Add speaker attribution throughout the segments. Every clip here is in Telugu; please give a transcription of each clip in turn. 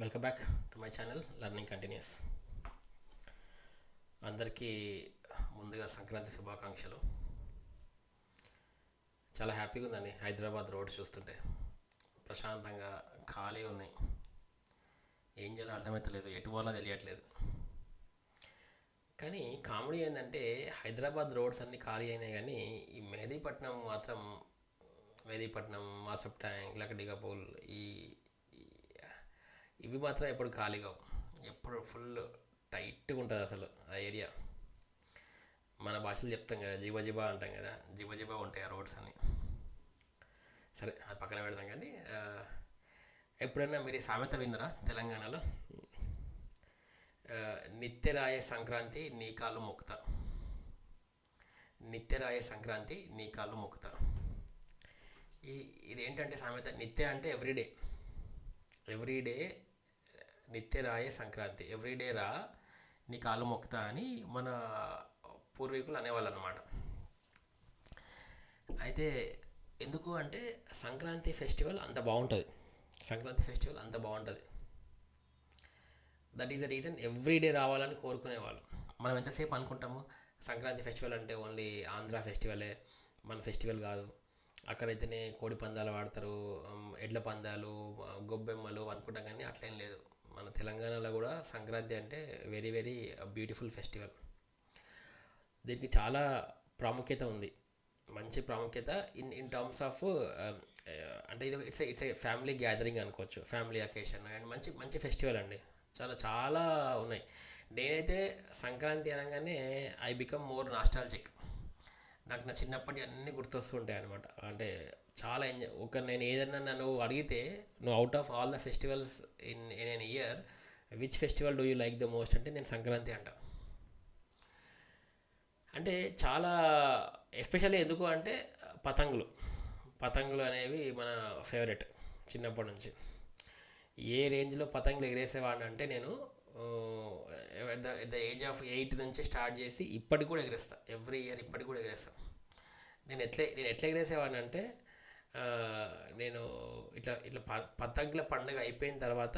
Speaker 1: Welcome back to my channel learning continuous. అందరికీ ముందుగా సంక్రాంతి శుభాకాంక్షలు. చాలా హ్యాపీగా ఉందండి హైదరాబాద్ రోడ్స్ చూస్తుంటే. ప్రశాంతంగా ఖాళీ ఉన్నాయి. ఏం చేయాలో అర్థమవుతలేదు, ఎటు పోవాలో తెలియట్లేదు. కానీ కామెడీ ఏంటంటే హైదరాబాద్ రోడ్స్ అన్నీ ఖాళీ అయినాయి, కానీ ఈ మెహదీపట్నం మాత్రం మెహదీపట్నం, మాసప్ ట్యాంక్, లకడికపూల్ ఇవి మాత్రం ఎప్పుడు ఖాళీగా ఎప్పుడు ఫుల్ టైట్గా ఉంటుంది అసలు ఆ ఏరియా. మన భాషలో చెప్తాం కదా, జిబా జిబా అంటాం కదా, జిబా జిబా ఉంటాయి ఆ రోడ్స్ అన్నీ. సరే, అది పక్కన పెడతాం. కానీ ఎప్పుడైనా మీరు ఈ సామెత విన్నారా తెలంగాణలో? ఆ, నిత్యరాయ సంక్రాంతి నీ కాళ్ళు మొక్కుతా. నిత్యరాయ సంక్రాంతి నీ కాళ్ళు మొక్కుతా. ఈ ఇదేంటంటే సామెత, నిత్య అంటే ఎవ్రీడే. ఎవ్రీడే నిత్యరాయ సంక్రాంతి, ఎవ్రీడే రా నీ కాళ్ళు మొక్కుతా అని మన పూర్వీకులు అనేవాళ్ళు అనమాట. అయితే ఎందుకు అంటే సంక్రాంతి ఫెస్టివల్ అంత బాగుంటుంది. సంక్రాంతి ఫెస్టివల్ అంత బాగుంటుంది. That is the reason everyday రావాలని కోరుకునేవాళ్ళు. మనం ఎంతసేపు అనుకుంటాము సంక్రాంతి ఫెస్టివల్ అంటే ఓన్లీ ఆంధ్ర ఫెస్టివలే, మన ఫెస్టివల్ కాదు. అక్కడైతేనే కోడి పందాలు ఆడతారు, ఎడ్ల పందాలు, గొబ్బెమ్మలు అనుకుంటాం. కానీ అట్లేం లేదు. మన తెలంగాణలో కూడా సంక్రాంతి అంటే వెరీ వెరీ బ్యూటిఫుల్ ఫెస్టివల్. దీనికి చాలా ప్రాముఖ్యత ఉంది, మంచి ప్రాముఖ్యత. ఇన్ టర్మ్స్ ఆఫ్ అంటే ఇది ఇట్స్ ఏ ఫ్యామిలీ గ్యాదరింగ్ అనుకోవచ్చు, ఫ్యామిలీ అకేషన్. అండ్ మంచి మంచి ఫెస్టివల్ అండి. చాలా చాలా ఉన్నాయి. నేనైతే సంక్రాంతి అనగానే ఐ బికమ్ మోర్ నాస్టాలజిక్. నాకు నా చిన్నప్పటి అన్నీ గుర్తొస్తుంటాయి అనమాట. అంటే చాలా ఎంజాయ్. నేను ఏదన్నా నన్ను అడిగితే, నువ్వు out of all the festivals in an year which festival do you like the most అంటే నేను సంక్రాంతి అంట. అంటే చాలా ఎస్పెషల్లీ ఎందుకు అంటే పతంగులు. పతంగులు అనేవి మన ఫేవరెట్ చిన్నప్పటి నుంచి. ఏ రేంజ్లో పతంగులు ఎగిరేసేవాడిని అంటే నేను ఎట్ ద ఏజ్ ఆఫ్ 8 నుంచి స్టార్ట్ చేసి ఇప్పటికి కూడా ఎగిరేస్తా. ఎవ్రీ ఇయర్ ఇప్పటికి కూడా ఎగిరేస్తా. నేను ఎట్లా ఎగిరేసేవాడిని అంటే ఆ, నేను ఇట్లా ఇట్లా పతంగుల పండుగ అయిపోయిన తర్వాత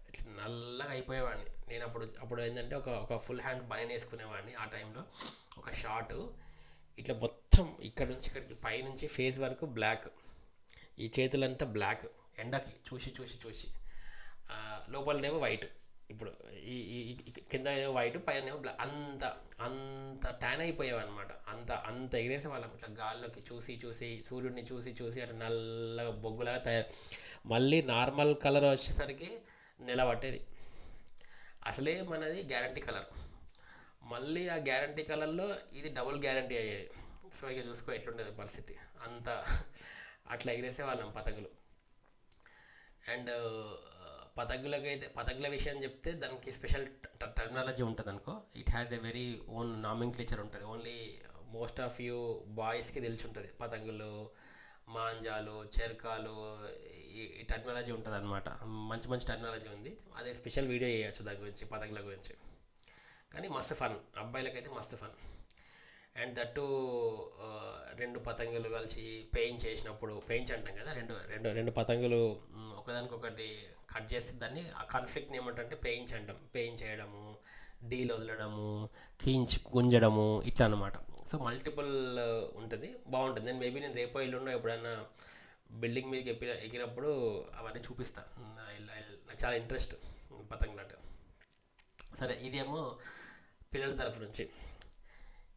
Speaker 1: ఇట్లా నల్లగా అయిపోయేవాడిని. నేను అప్పుడు ఏంటంటే ఒక ఒక ఫుల్ హ్యాండ్ బనీన్ వేసుకునేవాడిని ఆ టైంలో. ఒక షార్ట్ ఇట్లా మొత్తం ఇక్కడ నుంచి ఇక్కడికి పైనుంచి ఫేస్ వరకు బ్లాక్, ఈ చేతులంతా బ్లాక్, ఎండకి చూసి చూసి చూసి లోపలనేమో వైట్. ఇప్పుడు ఈ ఈ కింద ఏమో వైట్, పైన ఏమో బ్లాక్. అంత అంత ట్యాన్ అయిపోయావన్నమాట. అంత అంత ఎగిరేసే వాళ్ళం ఇట్లా గాల్లోకి చూసి చూసి, సూర్యుడిని చూసి చూసి అట్లా నల్లగా బొగ్గులాగా తయారు. మళ్ళీ నార్మల్ కలర్ వచ్చేసరికి నెల పట్టేది. అసలే మనది గ్యారంటీ కలర్, మళ్ళీ ఆ గ్యారంటీ కలర్లో ఇది డబుల్ గ్యారంటీ అయ్యేది. సో ఇక చూసుకో ఎట్లుండేది పరిస్థితి. అంత అట్లా ఎగిరేసే వాళ్ళం పతంగులు. అండ్ పతంగులకైతే, పతంగుల విషయం చెప్తే దానికి స్పెషల్ టెర్మినాలజీ ఉంటుంది అనుకో. It has a very own nomenclature ఉంటుంది. ఓన్లీ మోస్ట్ ఆఫ్ యూ బాయ్స్కి తెలిసి ఉంటుంది పతంగులు, మాంజాలు, చెరకాలు. ఈ టెర్మినాలజీ ఉంటుంది అనమాట. మంచి మంచి టెర్మినాలజీ ఉంది. అదే స్పెషల్ వీడియో చేయొచ్చు దాని గురించి, పతంగుల గురించి. కానీ మస్తు ఫన్, అబ్బాయిలకైతే మస్తు ఫన్. అండ్ దట్టు రెండు పతంగులు కలిసి పెయింట్ చేసినప్పుడు, పెయింట్ అంటాం కదా, రెండు రెండు రెండు పతంగులు ఒకదానికొకటి కట్ చేసి దాన్ని ఆ కాన్ఫ్లిక్ట్ని ఏమంటే పెయింట్ అంటాం. పెయింట్ చేయడము, డీల్ వదలడము, గుంజడము, ఇట్లా అనమాట. సో మల్టిపుల్ ఉంటుంది, బాగుంటుంది. నేను రేపో ఎల్లుండో ఎప్పుడైనా బిల్డింగ్ మీదకి ఎక్కినప్పుడు అవన్నీ చూపిస్తాను. నాకు చాలా ఇంట్రెస్ట్ పతంగులు అంటే. సరే, ఇదేమో పిల్లల తరఫు నుంచి.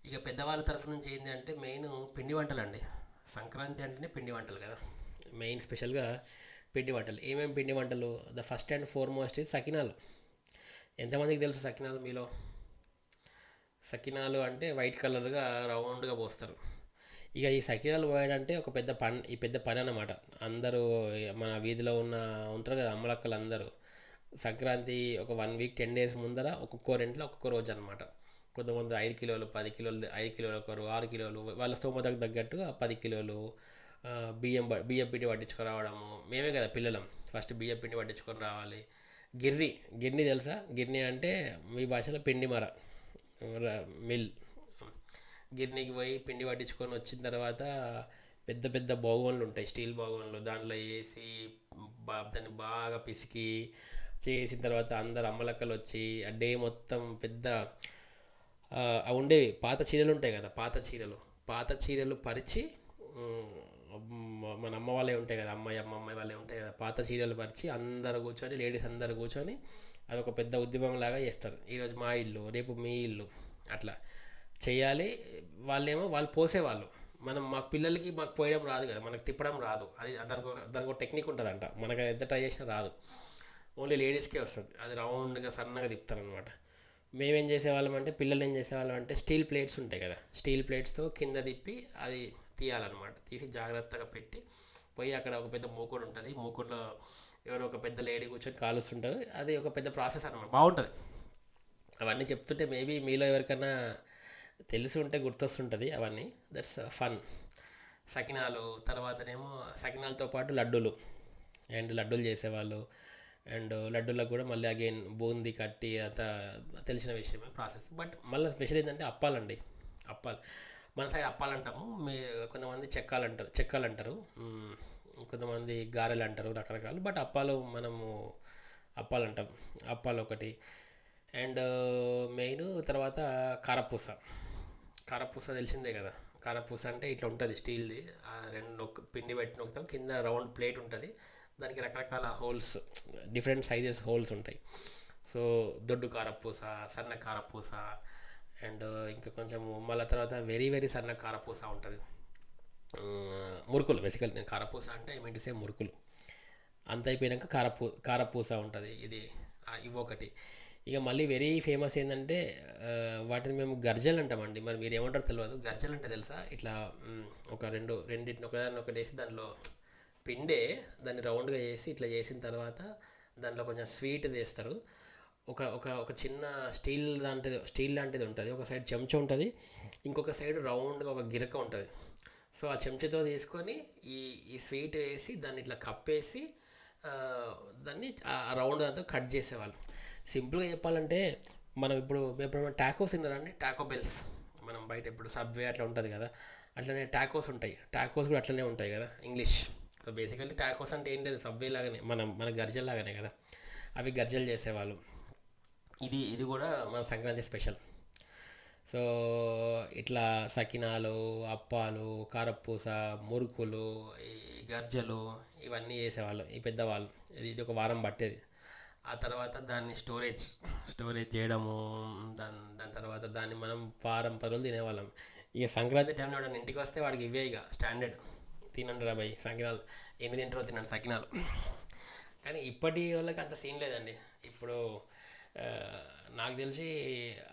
Speaker 1: ఇక పెద్దవాళ్ళ తరఫు నుంచి ఏంటి అంటే మెయిన్ పిండి వంటలు అండి. సంక్రాంతి అంటేనే పిండి వంటలు కదా, మెయిన్ స్పెషల్గా పిండి వంటలు. ఏమేమి పిండి వంటలు? ద ఫస్ట్ అండ్ ఫార్మోస్ట్ ఇది సకినాలు. ఎంతమందికి తెలుసు సకినాలు మీలో? సకినాలు అంటే వైట్ కలర్గా రౌండ్గా పోస్తారు. ఇక ఈ సకినాలు పోయాడంటే ఒక పెద్ద పని అన్నమాట. అందరూ మన వీధిలో ఉంటారు కదా అమ్మలక్కలు అందరూ, సంక్రాంతి ఒక 1 వీక్ 10 days ముందర ఒక్కొక్కరింట్లో ఒక్కొక్క రోజు అనమాట. కొంతమంది 5 కిలోలు, 10 కిలోలు, 5 కిలోలు, ఒకరు 6 కిలోలు, వాళ్ళ స్తోమతకు తగ్గట్టుగా 10 కిలోలు బియ్యం పిండి పట్టించుకురావడము. మేమే కదా పిల్లలం, ఫస్ట్ బియ్యం పిండి పట్టించుకొని రావాలి. గిర్ని గిర్ని తెలుసా? గిర్ని అంటే మీ భాషలో పిండి మర, మిల్. గిర్నీకి పోయి పిండి పట్టించుకొని వచ్చిన తర్వాత పెద్ద పెద్ద బౌగన్లు ఉంటాయి, స్టీల్ బౌగన్లు. దాంట్లో వేసి దాన్ని బాగా పిసికి చేసిన తర్వాత అందరు అమ్మలక్కలు వచ్చి ఆ డే మొత్తం పెద్ద అవి ఉండేవి పాత చీరలు ఉంటాయి కదా, పాత చీరలు పరిచి, మన అమ్మ వాళ్ళే ఉంటాయి కదా, అమ్మాయి వాళ్ళే ఉంటాయి కదా, పాత చీరలు పరిచి అందరు కూర్చొని, లేడీస్ అందరు కూర్చొని అదొక పెద్ద ఉద్యమం లాగా చేస్తారు. ఈరోజు మా ఇల్లు, రేపు మీ ఇల్లు, అట్లా చేయాలి. వాళ్ళు పోసేవాళ్ళు. మాకు పిల్లలకి మాకు పోయడం రాదు కదా, మనకు తిప్పడం రాదు. అది దానికి ఒక టెక్నిక్ ఉంటుందంట, మనకు ఎంత ట్రై చేసినా రాదు. ఓన్లీ లేడీస్కే వస్తుంది. అది రౌండ్గా సన్నగా తిప్పుతారనమాట. మేమేం చేసేవాళ్ళం అంటే, పిల్లలు ఏం చేసేవాళ్ళం అంటే, స్టీల్ ప్లేట్స్ ఉంటాయి కదా, స్టీల్ ప్లేట్స్తో కింద తిప్పి అది తీయాలన్నమాట. తీసి జాగ్రత్తగా పెట్టి పోయి అక్కడ ఒక పెద్ద మూకుడు ఉంటుంది. మూకుడులో ఎవరో ఒక పెద్ద లేడీ కూర్చొని కాలుస్తుంటారు. అది ఒక పెద్ద ప్రాసెస్ అనమాట, బాగుంటుంది. అవన్నీ చెప్తుంటే మేబీ మీలో ఎవరికైనా తెలిసి ఉంటే గుర్తొస్తుంటుంది అవన్నీ. That's fun. సకినాలు, తర్వాతనేమో సకినాలతో పాటు లడ్డూలు, లడ్డూలు చేసేవాళ్ళు. లడ్డూలకు కూడా మళ్ళీ అగైన్ బూందీ కట్టి అంతా తెలిసిన విషయమే ప్రాసెస్. బట్ మళ్ళీ స్పెషల్ ఏంటంటే అప్పాలండి. అప్పాలు మన సైడ్ అప్పాలు అంటాము, కొంతమంది చెక్కలు అంటారు, కొంతమంది గారెలు అంటారు, రకరకాలు. బట్ మనము అప్పాలు అంటాం. అప్పాలు ఒకటి. అండ్ మెయిన్ తర్వాత కారపూస. కారపూస తెలిసిందే కదా. కారపూస అంటే ఇట్లా ఉంటుంది స్టీల్ది, రెండు పిండి పెట్టి నొక్కుతాం, కింద రౌండ్ ప్లేట్ ఉంటుంది, దానికి రకరకాల హోల్స్, డిఫరెంట్ సైజెస్ హోల్స్ ఉంటాయి. సో దొడ్డు కారపూస, సన్న కారపూస, అండ్ ఇంకా కొంచెం మళ్ళీ తర్వాత వెరీ వెరీ సన్న కారపూస ఉంటుంది. మురుకులు, బేసికల్ నేను కారపూస అంటే ఐ మీన్ టు సే మురుకులు. అంత అయిపోయాక కారపూస ఉంటుంది. ఇవొకటి. ఇక మళ్ళీ వెరీ ఫేమస్ ఏంటంటే వాటిని మేము గర్జలు అంటామండి. మరి మీరు ఏమంటారో తెలియదు. గర్జలు అంటే తెలుసా? ఇట్లా రెండింటిని ఒకదాన్ని ఒకటి వేసి దాంట్లో పిండే దాన్ని రౌండ్గా చేసి ఇట్లా చేసిన తర్వాత దాంట్లో కొంచెం స్వీట్ వేస్తారు. ఒక ఒక ఒక చిన్న స్టీల్ లాంటిది ఉంటుంది. ఒక సైడ్ చెంచా ఉంటుంది, ఇంకొక సైడ్ రౌండ్గా ఒక గిరక ఉంటుంది. సో ఆ చెంచాతో తీసుకొని ఈ స్వీట్ వేసి దాన్ని ఇట్లా కప్పేసి దాన్ని రౌండ్ దాంతో కట్ చేసేవాళ్ళు. సింపుల్గా చెప్పాలంటే మనం ఇప్పుడు టాకోస్ తిన్నారండి, టాకో బెల్స్. మనం బయట ఇప్పుడు సబ్వే అట్లా ఉంటుంది కదా, అట్లనే టాకోస్ ఉంటాయి. టాకోస్ కూడా అట్లనే ఉంటాయి కదా, ఇంగ్లీష్. సో బేసికల్లీ టాకోస్ అంటే ఏంటి, సబ్వే లాగానే, మన గర్జల్ లాగానే కదా. అవి గర్జలు చేసేవాళ్ళు. ఇది కూడా మన సంక్రాంతి స్పెషల్. సో ఇట్లా సకినాలు, అప్పాలు, కారపూస, మురుకులు, ఈ గర్జలు, ఇవన్నీ చేసేవాళ్ళు ఈ పెద్దవాళ్ళు. ఇది ఒక వారం పట్టేది. ఆ తర్వాత దాన్ని స్టోరేజ్ చేయడము, దాని తర్వాత దాన్ని మనం వారం 10 రోజులు తినేవాళ్ళం. ఇక సంక్రాంతి టైంలో వాడు ఇంటికి వస్తే వాడికి ఇవే ఇక స్టాండర్డ్, తినండి రా భయ్ సకినాలు, ఎన్ని తింటారో తినండి సకినాలు. కానీ ఇప్పటి వాళ్ళకి అంత సీన్ లేదండి. ఇప్పుడు నాకు తెలిసి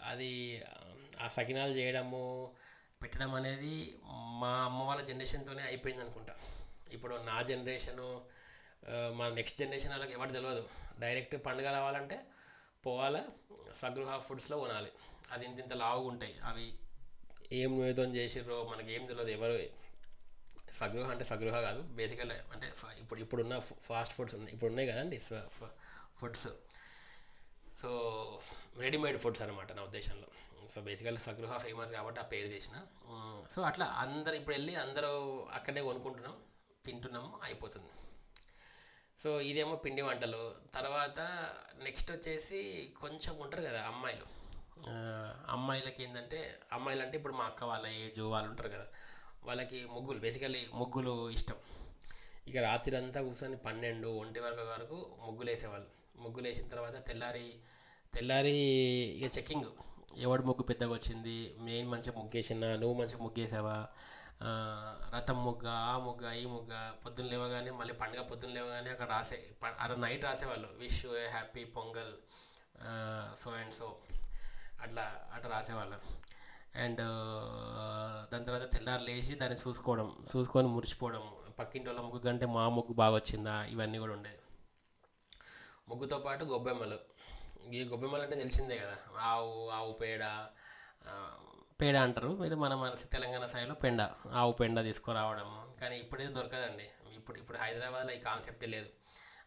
Speaker 1: అది ఆ సకినాలు చేయడము, పెట్టడం అనేది మా అమ్మ వాళ్ళ జనరేషన్తోనే అయిపోయింది అనుకుంటా. ఇప్పుడు నా జనరేషను, మన నెక్స్ట్ జనరేషన్ వాళ్ళకి ఎవరు తెలియదు. డైరెక్ట్ పండుగ రావాలంటే పోవాలా, సగృహ ఫుడ్స్లో కొనాలి. అది ఇంత లావుగా ఉంటాయి. అవి ఏం నూనెతో చేసిర్రో మనకి ఏం తెలియదు. ఎవరు సగృహ అంటే సగృహ కాదు, బేసికల్ అంటే ఇప్పుడున్న ఫాస్ట్ ఫుడ్స్ ఉన్నాయి, ఇప్పుడు ఉన్నాయి కదండి ఫుడ్స్. సో రెడీమేడ్ ఫుడ్స్ అనమాట నా ఉద్దేశంలో. సో బేసికల్లీ సగృహ ఫేమస్ కాబట్టి ఆ పేరు తీసిన. సో అట్లా అందరు ఇప్పుడు వెళ్ళి అందరూ అక్కడే కొనుక్కుంటున్నాం, తింటున్నాము, అయిపోతుంది. సో ఇదేమో పిండి వంటలు. తర్వాత నెక్స్ట్ వచ్చేసి కొంచెం ఉంటారు కదా అమ్మాయిలు. అమ్మాయిలకి ఏంటంటే, అమ్మాయిలు అంటే ఇప్పుడు మా అక్క వాళ్ళ ఏజ్ వాళ్ళు ఉంటారు కదా, వాళ్ళకి బేసికల్లీ ముగ్గులు ఇష్టం. ఇక రాత్రి అంతా కూర్చొని 12-1 వరకు ముగ్గులు వేసేవాళ్ళు. ముగ్గులు వేసిన తర్వాత తెల్లారి ఇక చెక్కింగ్, ఎవడు ముగ్గు పెద్దగా వచ్చింది, నేను మంచిగా ముగ్గేసినా, నువ్వు మంచిగా ముగ్గేసావా, రథం ముగ్గ, ఆ ముగ్గ, ఈ ముగ్గ. పొద్దున్న లేవగానే మళ్ళీ పండుగ పొద్దున్న లేవగానే అక్కడ నైట్ రాసేవాళ్ళు, wish happy pongal so and so, అట్లా రాసేవాళ్ళం. అండ్ దాని తర్వాత తెల్లారు లేచి దాన్ని చూసుకొని మురిచిపోవడం, పక్కింటి వాళ్ళ ముగ్గు కంటే మా ముగ్గు బాగా వచ్చిందా, ఇవన్నీ కూడా ఉండేది. ముగ్గుతో పాటు గొబ్బెమ్మలు. ఈ గొబ్బెమ్మలు అంటే తెలిసిందే కదా, ఆవు పేడ అంటారు మీరు, మన తెలంగాణ సైడ్లో ఆవు పెండ తీసుకురావడం. కానీ ఇప్పుడేది దొరకదండి. ఇప్పుడు హైదరాబాద్లో ఈ కాన్సెప్టే లేదు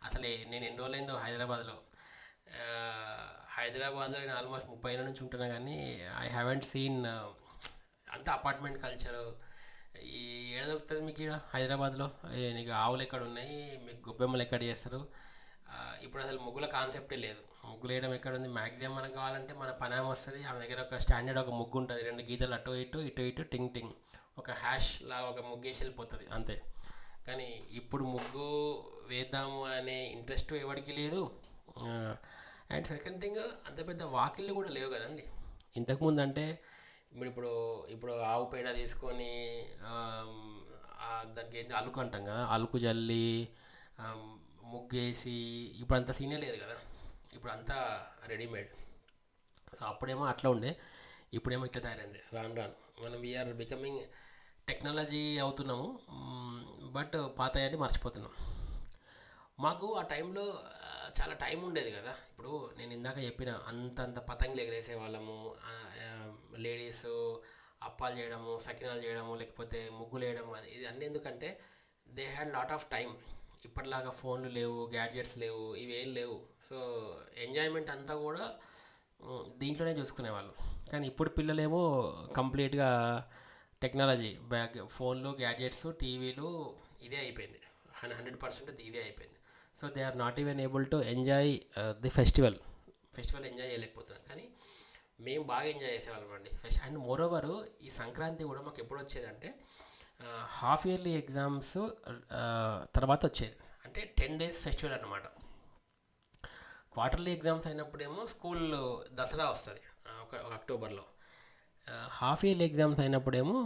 Speaker 1: అసలు. నేను ఎన్ని రోజులైందో హైదరాబాద్లో నేను ఆల్మోస్ట్ 30 ఏళ్ళ నుంచి ఉంటున్నా, కానీ ఐ హ్యావెంట్ సీన్ అంత అపార్ట్మెంట్ కల్చరు. ఈ ఏడ దొరుకుతుంది మీకు ఇక్కడ హైదరాబాద్లో? నీకు ఆవులు ఎక్కడ ఉన్నాయి, మీకు గొబ్బెమ్మలు ఎక్కడ చేస్తారు, ఇప్పుడు అసలు ముగ్గుల కాన్సెప్టే లేదు. ముగ్గులు వేయడం ఎక్కడ ఉంది? మ్యాక్సిమం మనకు కావాలంటే మన పనామె వస్తుంది, ఆమె దగ్గర ఒక స్టాండర్డ్ ఒక ముగ్గు ఉంటుంది, 2 గీతలు అటు ఇటు ఇటు ఇటు టింగ్ టింగ్, ఒక హ్యాష్ లాగా ఒక ముగ్గు వేసి వెళ్ళిపోతుంది అంతే. కానీ ఇప్పుడు ముగ్గు వేద్దాము అనే ఇంట్రెస్ట్ ఎవరికి లేదు. అండ్ సెకండ్ థింగ్, అంత పెద్ద వాకిళ్ళు కూడా లేవు కదండి. ఇంతకుముందు అంటే ఇప్పుడు ఇప్పుడు ఆవు పేడ తీసుకొని దానికి ఏంటి అలుకు అంటాం కదా, అలుకు జల్లి ముగ్గేసి, ఇప్పుడు అంత సీనే లేదు కదా, ఇప్పుడు అంతా రెడీమేడ్. సో అప్పుడేమో అట్లా ఉండే, ఇప్పుడేమో ఇట్లా తయారైంది. రాను రాను మనం వీఆర్ బికమింగ్ టెక్నాలజీ అవుతున్నాము, బట్ పాతయాన్ని మర్చిపోతున్నాం. మాకు ఆ టైంలో చాలా టైం ఉండేది కదా. ఇప్పుడు నేను ఇందాక చెప్పిన అంతంత పతంగులు ఎగరేసే వాళ్ళము, లేడీస్ అప్పాలు చేయడము, సకినాలు చేయడము, లేకపోతే ముగ్గులు వేయడం, ఇది అన్నీ ఎందుకంటే they had lot of time. ఇప్పటిలాగా ఫోన్లు లేవు, గ్యాడ్జెట్స్ లేవు, ఇవేం లేవు. సో ఎంజాయ్మెంట్ అంతా కూడా దీంట్లోనే చూసుకునేవాళ్ళు. కానీ ఇప్పుడు పిల్లలేమో కంప్లీట్గా టెక్నాలజీ బ్యాగ్, ఫోన్లు, గ్యాడ్జెట్స్, టీవీలు, ఇదే అయిపోయింది. 100% ఇదే అయిపోయింది. So they are not even able to enjoy the festival enjoy చేయలేకపోతున్నాం. కానీ మేము బాగా ఎంజాయ్ చేసేవాళ్ళం అండి అండ్ మోర్ ఓవర్ ఈ సంక్రాంతి కూడా మాకు ఎప్పుడు వచ్చేదంటే హాఫ్ ఇయర్లీ ఎగ్జామ్స్ తర్వాత వచ్చేది. అంటే 10 days ఫెస్టివల్ అన్నమాట. క్వార్టర్లీ ఎగ్జామ్స్ అయినప్పుడేమో స్కూల్ దసరా వస్తుంది ఒక అక్టోబర్లో, హాఫ్ ఇయర్లీ ఎగ్జామ్స్ అయినప్పుడేమో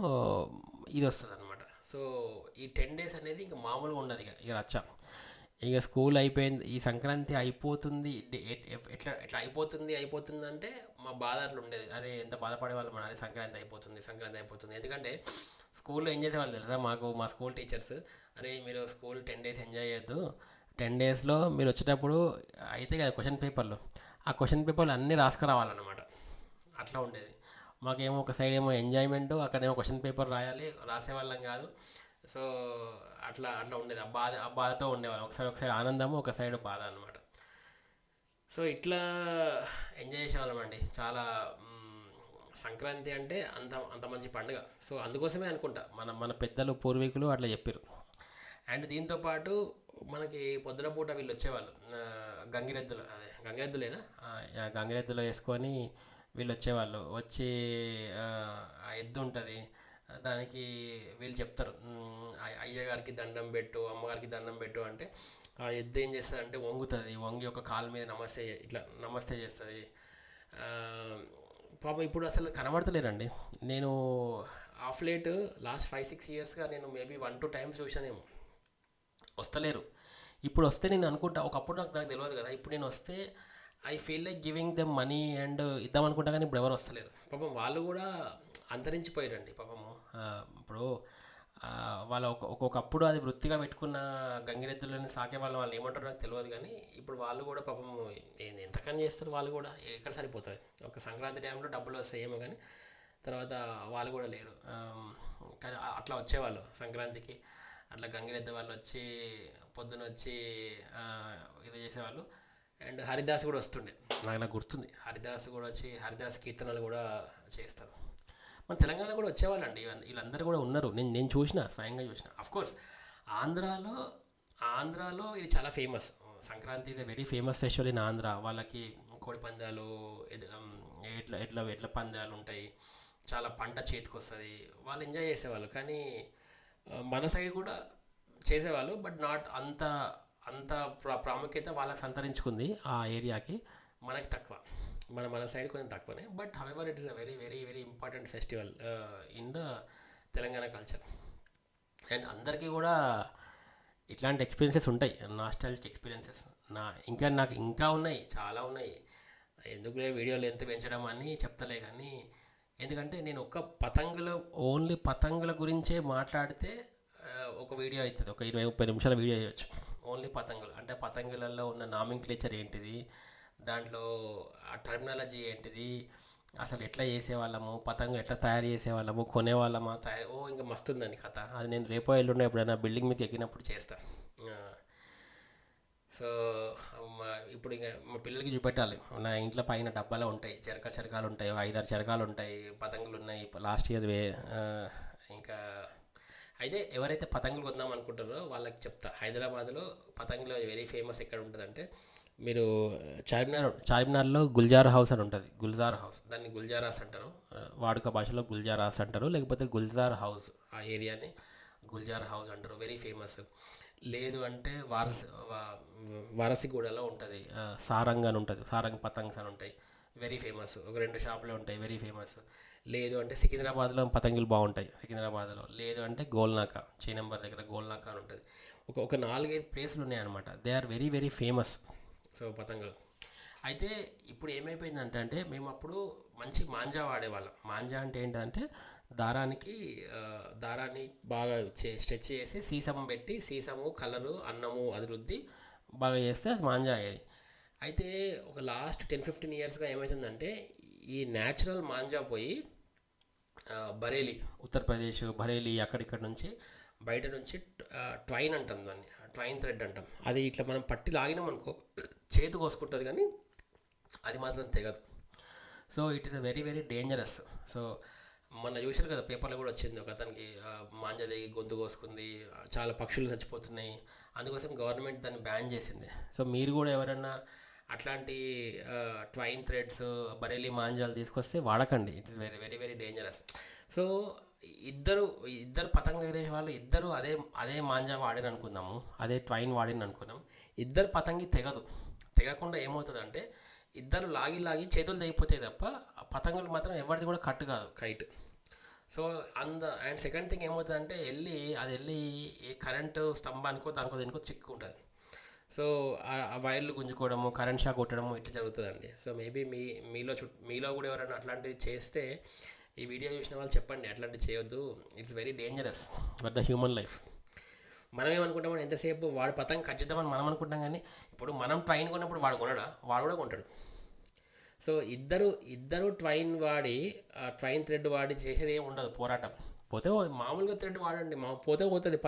Speaker 1: ఇది వస్తుంది అనమాట. సో ఈ 10 days అనేది ఇంకా మామూలుగా ఉండదు. ఇక రచ్చ. ఇక స్కూల్ అయిపోయింది, ఈ సంక్రాంతి అయిపోతుంది, ఎట్లా ఎట్లా అయిపోతుంది అంటే మా బాధ అట్లా ఉండేది. అరే ఎంత బాధపడేవాళ్ళం మన, అరే సంక్రాంతి అయిపోతుంది. ఎందుకంటే స్కూల్లో ఏం చేసేవాళ్ళు తెలుసా మాకు, మా స్కూల్ టీచర్స్, అరే మీరు స్కూల్ 10 days ఎంజాయ్ చేయొద్దు, 10 daysలో మీరు వచ్చేటప్పుడు అయితే కదా క్వశ్చన్ పేపర్లు, ఆ క్వశ్చన్ పేపర్లు అన్నీ రాసుకురావాలన్నమాట. అట్లా ఉండేది. మాకేమో ఒక సైడ్ ఏమో ఎంజాయ్మెంట్, అక్కడేమో క్వశ్చన్ పేపర్ రాసేవాళ్ళం కాదు. సో అట్లా ఉండేది. ఆ బాధతో ఉండేవాళ్ళం. ఒక సైడ్ ఆనందము, ఒక సైడ్ బాధ అనమాట. సో ఇట్లా ఎంజాయ్ చేసేవాళ్ళం అండి చాలా. సంక్రాంతి అంటే అంత మంచి పండుగ. సో అందుకోసమే అనుకుంటా మన పెద్దలు పూర్వీకులు అట్లా చెప్పారు. అండ్ దీంతోపాటు మనకి పొద్దున పూట వీళ్ళు వచ్చేవాళ్ళు, గంగిరెద్దులేనా, గంగిరెద్దులో వేసుకొని వీళ్ళు వచ్చేవాళ్ళు. వచ్చి ఆ ఎద్దు ఉంటుంది, దానికి వీళ్ళు చెప్తారు అయ్యగారికి దండం పెట్టు, అమ్మగారికి దండం పెట్టు అంటే ఆ ఎద్దు ఏం చేస్తుంది అంటే వంగి ఒక కాలు మీద నమస్తే చేస్తుంది. పాపం ఇప్పుడు అసలు కనబడతలేరండి. నేను ఆఫ్ లేట్ లాస్ట్ 5-6 yearsగా నేను మేబీ 1-2 times చూసానేమో, వస్తలేరు. ఇప్పుడు వస్తే నేను అనుకుంటా, ఒకప్పుడు నాకు తెలియదు కదా, ఇప్పుడు నేను వస్తే I feel like giving them money and ఇద్దాం అనుకుంటా, కానీ ఇప్పుడు ఎవరు వస్తలేరు. పాపం వాళ్ళు కూడా అంతరించిపోయారండి పాపము. ఇప్పుడు వాళ్ళ ఒక్కొక్కప్పుడు అది వృత్తిగా పెట్టుకున్న గంగిరెద్దులని సాకే వాళ్ళు ఏమంటారో నాకు తెలియదు. కానీ ఇప్పుడు వాళ్ళు కూడా పాపం ఎంతకని చేస్తారు, వాళ్ళు కూడా ఎక్కడ సరిపోతుంది. ఒక సంక్రాంతి టైంలో డబ్బులు వస్తాయి ఏమో, కానీ తర్వాత వాళ్ళు కూడా లేరు. కానీ అట్లా వచ్చేవాళ్ళు సంక్రాంతికి, అట్లా గంగిరెద్దు వాళ్ళు వచ్చి పొద్దున వచ్చి ఇది చేసేవాళ్ళు. అండ్ హరిదాస్ కూడా వస్తుండే, నాకు గుర్తుంది. హరిదాస్ కూడా వచ్చి హరిదాస్ కీర్తనలు కూడా చేస్తారు. మన తెలంగాణ కూడా వచ్చేవాళ్ళండి వీళ్ళందరూ కూడా ఉన్నారు. నేను స్వయంగా చూసిన. అఫ్కోర్స్ ఆంధ్రాలో ఇది చాలా ఫేమస్. సంక్రాంతి ఇది very famous festival in Andhra. వాళ్ళకి కోడి పందాలు, ఎట్ల పందాలు ఉంటాయి, చాలా పంట చేతికి వస్తుంది, వాళ్ళు ఎంజాయ్ చేసేవాళ్ళు. కానీ మన సైడ్ కూడా చేసేవాళ్ళు, బట్ నాట్ అంత ప్రాముఖ్యత వాళ్ళకి సంతరించుకుంది ఆ ఏరియాకి, మనకి తక్కువ. మన సైడ్ కొంచెం తక్కువనే. But however it is a very very very important festival in the Telangana culture. And అందరికీ కూడా ఇట్లాంటి ఎక్స్పీరియన్సెస్ ఉంటాయి, నాస్టాల్జిక్ ఎక్స్పీరియన్సెస్. నాకు ఇంకా ఉన్నాయి, చాలా ఉన్నాయి. ఎందుకులే వీడియోలు ఎంత పెంచడం అని చెప్తలే. కానీ ఎందుకంటే నేను ఓన్లీ పతంగుల గురించే మాట్లాడితే ఒక వీడియో అవుతుంది, ఒక 20-30 నిమిషాల వీడియో చేయొచ్చు. ఓన్లీ పతంగులు అంటే పతంగులలో ఉన్న నామింక్లేచర్ ఏంటిది, దాంట్లో ఆ టర్మినాలజీ ఏంటిది, అసలు ఎట్లా చేసేవాళ్ళము, పతంగులు ఎట్లా తయారు చేసేవాళ్ళము, కొనేవాళ్ళమా, ఇంకా మస్తు ఉందండి కథ. అది నేను రేపో ఎల్లుండో ఎప్పుడైనా బిల్డింగ్ మీదకి ఎక్కినప్పుడు చేస్తాను. సో ఇప్పుడు ఇంకా మా పిల్లలకి చూపెట్టాలి. నా ఇంట్లో పైన డబ్బాలో ఉంటాయి, చరకాలు ఉంటాయి, 5-6 చరకాలు ఉంటాయి, పతంగులు ఉన్నాయి లాస్ట్ ఇయర్. ఇంకా అయితే ఎవరైతే పతంగులు కొందాం అనుకుంటారో వాళ్ళకి చెప్తా, హైదరాబాద్లో పతంగులు వెరీ ఫేమస్ ఎక్కడ ఉంటుందంటే మీరు చార్మినార్లో గుల్జార్ హౌస్ అని ఉంటుంది. గుల్జార్ హౌస్, దాన్ని గుల్జారాస్ అంటారు. వాడుక భాషలో గుల్జారాస్ అంటారు, లేకపోతే గుల్జార్ హౌస్. ఆ ఏరియాని గుల్జార్ హౌస్ అంటారు, వెరీ ఫేమస్. లేదు అంటే వారసిగూడలో ఉంటుంది, సారంగ్ అని ఉంటుంది, సారంగ్ పతంగ్స్ అని ఉంటాయి, వెరీ ఫేమస్. ఒక 2 షాపులు ఉంటాయి, వెరీ ఫేమస్. లేదు అంటే సికింద్రాబాద్లో పతంగులు బాగుంటాయి సికింద్రాబాద్లో. లేదు అంటే గోల్నాక, చేనంబర్ దగ్గర గోల్నాక అని ఉంటుంది. ఒక 4-5 ప్లేసులు ఉన్నాయన్నమాట. They are very very famous. So పతంగులు అయితే ఇప్పుడు ఏమైపోయిందంటే, మేము అప్పుడు మంచి మాంజా వాడేవాళ్ళం. మాంజా అంటే ఏంటంటే దారానికి దారాన్ని బాగా స్ట్రెచ్ చేసి సీసం పెట్టి, సీసము కలరు అన్నము అది రుద్ది బాగా చేస్తే అది మాంజా అయ్యేది. అయితే ఒక లాస్ట్ 10-15 ఇయర్స్గా ఏమవుతుందంటే ఈ న్యాచురల్ మాంజా పోయి బరేలీ, ఉత్తరప్రదేశ్ బరేలీ అక్కడిక్కడ నుంచి బయట నుంచి ట్వైన్ అంటాం దాన్ని, ట్వైన్ థ్రెడ్ అంటాం. అది ఇట్లా మనం పట్టి లాగినాం అనుకో చేతి కోసుకుంటుంది, కానీ అది మాత్రం తెగదు. So it is a very very dangerous. So మొన్న చూశారు కదా, పేపర్లో కూడా వచ్చింది, ఒక అతనికి మాంజా దిగి గొంతు కోసుకుంది, చాలా పక్షులు చచ్చిపోతున్నాయి. అందుకోసం గవర్నమెంట్ దాన్ని బ్యాన్ చేసింది. సో మీరు కూడా ఎవరైనా అట్లాంటి ట్వైన్ థ్రెడ్స్, బరేలీ మాంజాలు తీసుకొస్తే వాడకండి. It is very very very dangerous. So ఇద్దరు ఇద్దరు పతంగ ఎగరేసే వాళ్ళు ఇద్దరు అదే అదే మాంజా వాడిని అనుకుందాము, అదే ట్వైన్ వాడిని అనుకుందాం. ఇద్దరు పతంగి తెగదు. తెగకుండా ఏమవుతుందంటే ఇద్దరు లాగి లాగి చేతులు తెగిపోతాయి తప్ప ఆ పతంగులు మాత్రం ఎవరిది కూడా కట్టు కాదు, kite. So and second thing ఏమవుతుందంటే వెళ్ళి ఈ కరెంటు స్తంభానికో దానికో దీనికో చిక్కుంటుంది. సో ఆ వైర్లు గుంజుకోవడము, కరెంట్ షాక్ కొట్టడము ఇట్లా జరుగుతుందండి. సో మేబీ మీలో కూడా ఎవరైనా అట్లాంటివి చేస్తే ఈ వీడియో చూసిన వాళ్ళు చెప్పండి, అట్లాంటివి చేయొద్దు. It's very dangerous for the human life. మనం ఏమనుకుంటామని ఎంతసేపు వాడు పతంగ కట్ చేద్దామని మనం అనుకుంటాం, కానీ ఇప్పుడు మనం ట్రైన్ కొన్నప్పుడు వాడు కొనడా, వాడు కూడా కొంటాడు. సో ఇద్దరు ట్వైన్ వాడి, ట్వైన్ థ్రెడ్ వాడి చేసేది ఏమి ఉండదు పోరాటం. పోతే మామూలుగా థ్రెడ్ వాడండి, పోతుంది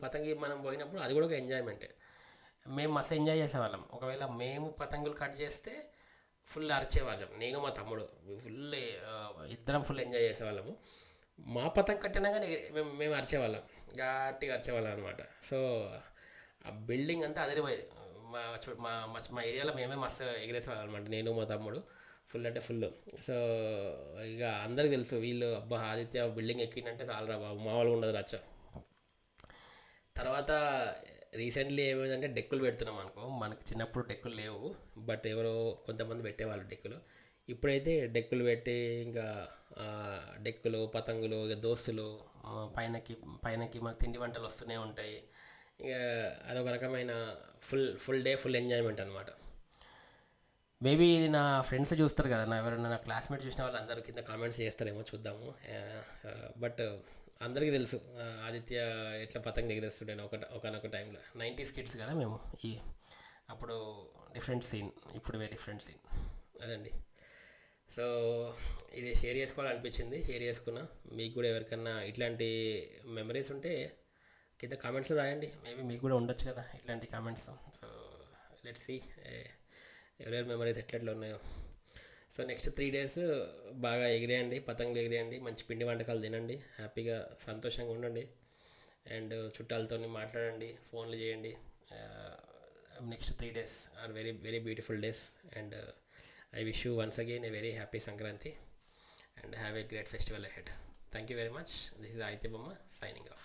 Speaker 1: పతంగి మనం పోయినప్పుడు అది కూడా ఒక ఎంజాయ్మెంటే. మేము మస్తు ఎంజాయ్ చేసేవాళ్ళం. ఒకవేళ మేము పతంగులు కట్ చేస్తే ఫుల్ అరిచేవాళ్ళం, నేను మా తమ్ముడు ఫుల్, ఇద్దరం ఫుల్ ఎంజాయ్ చేసేవాళ్ళము. మా పతంగ కట్టినా కానీ మేము అరిచేవాళ్ళం, గట్టిగా అరిచేవాళ్ళం అనమాట. సో ఆ బిల్డింగ్ అంతా అదిరిపోయేది. మా ఏరియాలో మేమే మస్తు ఎగిరేసేవాళ్ళం అనమాట, నేను మా తమ్ముడు ఫుల్ అంటే ఫుల్. సో ఇక అందరికి తెలుసు, వీళ్ళు అబ్బా ఆదిత్య బిల్డింగ్ ఎక్కిందంటే చాలరా బాబు, మామూలుగా ఉండదు రచ్చ. తర్వాత రీసెంట్లీ ఏమైందంటే డెక్కులు పెడుతున్నాం అనుకో. మనకి చిన్నప్పుడు డెక్కులు లేవు, బట్ ఎవరో కొంతమంది పెట్టేవాళ్ళు డెక్కులు. ఇప్పుడైతే డెక్కులు పెట్టి ఇంకా డెక్కులు పతంగులు ఇక దోస్తులు పైనకి మన తిండి వంటలు వస్తూనే ఉంటాయి. ఇక అదొక రకమైన ఫుల్ ఎంజాయ్మెంట్ అనమాట. మేబీ ఇది నా ఫ్రెండ్స్ చూస్తారు కదా, ఎవరైనా నా క్లాస్మేట్ చూసిన వాళ్ళు అందరూ కింద కామెంట్స్ చేస్తారేమో, చూద్దాము. బట్ అందరికీ తెలుసు ఆదిత్య ఎట్లా పతంగ ఎగిరేస్తుండే ఒకనొక టైంలో. 90s కిడ్స్ కదా మేము. అప్పుడు డిఫరెంట్ సీన్, ఇప్పుడు వెరీ డిఫరెంట్ సీన్. అదండి. సో ఇది షేర్ చేసుకోవాలనిపించింది, షేర్ చేసుకున్నా. మీకు కూడా ఎవరికన్నా ఇట్లాంటి మెమరీస్ ఉంటే కింద కామెంట్స్లో రాయండి. మేబీ మీకు కూడా ఉండొచ్చు కదా ఇట్లాంటి కామెంట్స్. సో లెట్స్ సీ ఎవరెవరి మెమరీస్ ఎట్లా ఉన్నాయో. సో నెక్స్ట్ 3 days బాగా ఎగిరేయండి, పతంగులు ఎగిరేయండి, మంచి పిండి వంటకాలు తినండి, హ్యాపీగా సంతోషంగా ఉండండి, అండ్ చుట్టాలతో మాట్లాడండి, ఫోన్లు చేయండి. Next 3 days are very very beautiful days, and I wish you once again a very happy Sankranti and have a great festival ahead. Thank you very much. This is Aditya Bomma signing off.